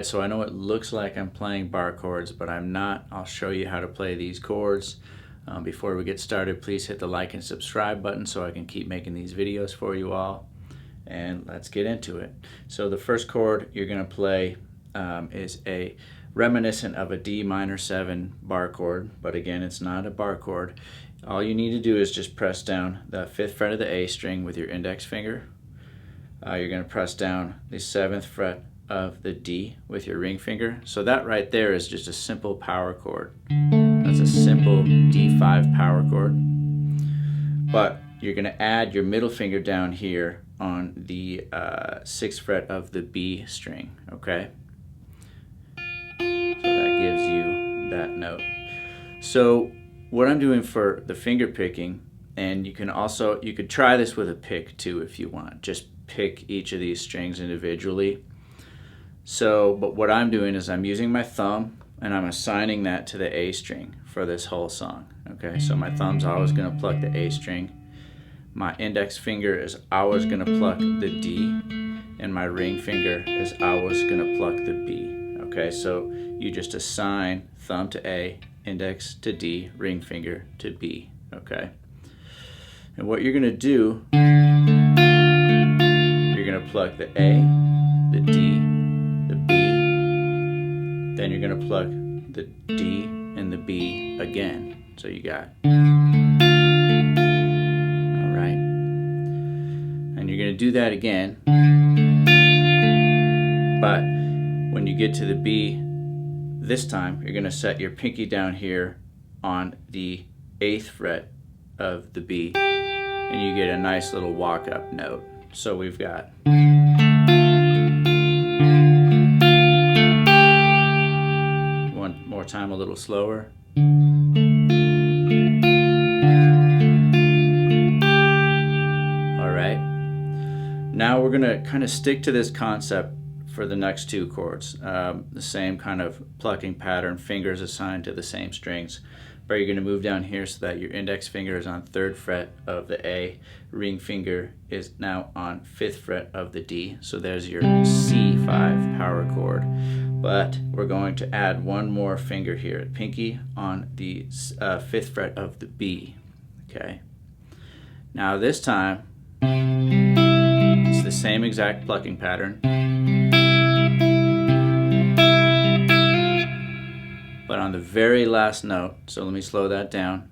Alright, so I know it looks like I'm playing bar chords, but I'm not. I'll show you how to play these chords. Before we get started, please hit the like and subscribe button so I can keep making these videos for you all. And let's get into it. So the first chord you're going to play is a reminiscent of a D minor 7 bar chord, but again, it's not a bar chord. All you need to do is just press down the 5th fret of the A string with your index finger. You're going to press down the 7th fret of the D with your ring finger. So that right there is just a simple power chord. That's a simple D5 power chord. But you're going to add your middle finger down here on the 6th fret of the B string, okay? So that gives you that note. So what I'm doing for the finger picking, and you could try this with a pick too if you want. Just pick each of these strings individually. So, but what I'm doing is I'm using my thumb and I'm assigning that to the A string for this whole song. Okay, so my thumb's always going to pluck the A string. My index finger is always going to pluck the D, and my ring finger is always going to pluck the B. Okay, so you just assign thumb to A, index to D, ring finger to B. Okay, and what you're going to do, you're going to pluck the A, the D, the B, then you're going to pluck the D and the B again. So you got, alright, and you're going to do that again, but when you get to the B this time, you're going to set your pinky down here on the 8th fret of the B, and you get a nice little walk up note. So we've got one more time, a little slower. Alright, now we're going to kind of stick to this concept for the next two chords. The same kind of plucking pattern, fingers assigned to the same strings. But you're going to move down here so that your index finger is on 3rd fret of the A, ring finger is now on 5th fret of the D. So there's your C5 power chord. But we're going to add one more finger here, pinky on the 5th fret of the B. Okay. Now this time, it's the same exact plucking pattern, but on the very last note, so let me slow that down.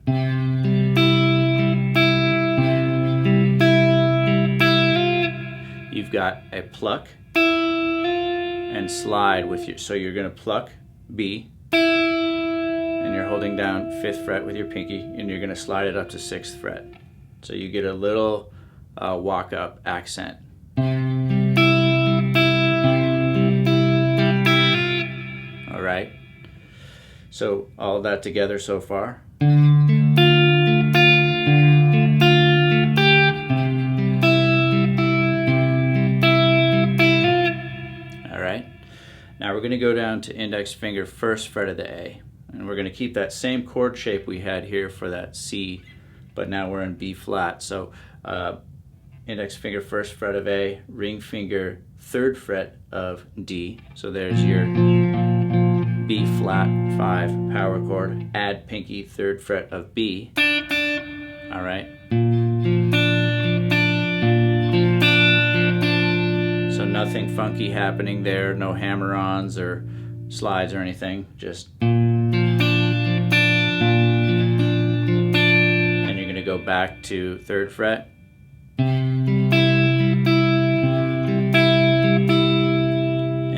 You've got a pluck and slide with your, so you're going to pluck B, and you're holding down 5th fret with your pinky, and you're going to slide it up to 6th fret. So you get a little walk up accent. All right. So all that together so far. Now we're going to go down to index finger 1st fret of the A, and we're going to keep that same chord shape we had here for that C, but now we're in B flat. So index finger 1st fret of A, ring finger 3rd fret of D. So there's your B flat 5 power chord. Add pinky 3rd fret of B. All right. So nothing funky happening there, no hammer-ons or slides or anything, just. And you're going to go back to 3rd fret.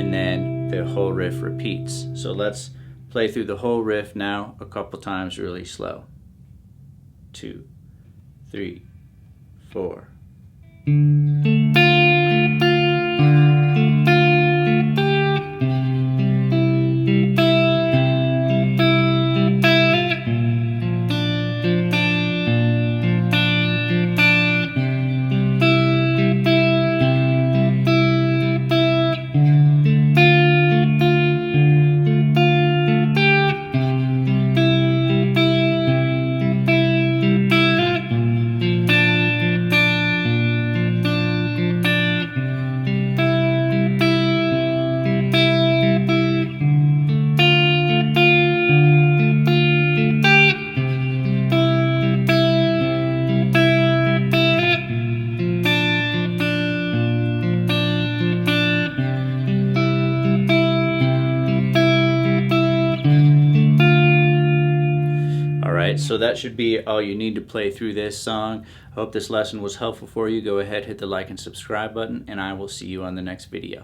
And then the whole riff repeats. So let's play through the whole riff now a couple times really slow. 2, 3, 4. so that should be all you need to play through this song. I hope this lesson was helpful for you. Go ahead, hit the like and subscribe button, and I will see you on the next video.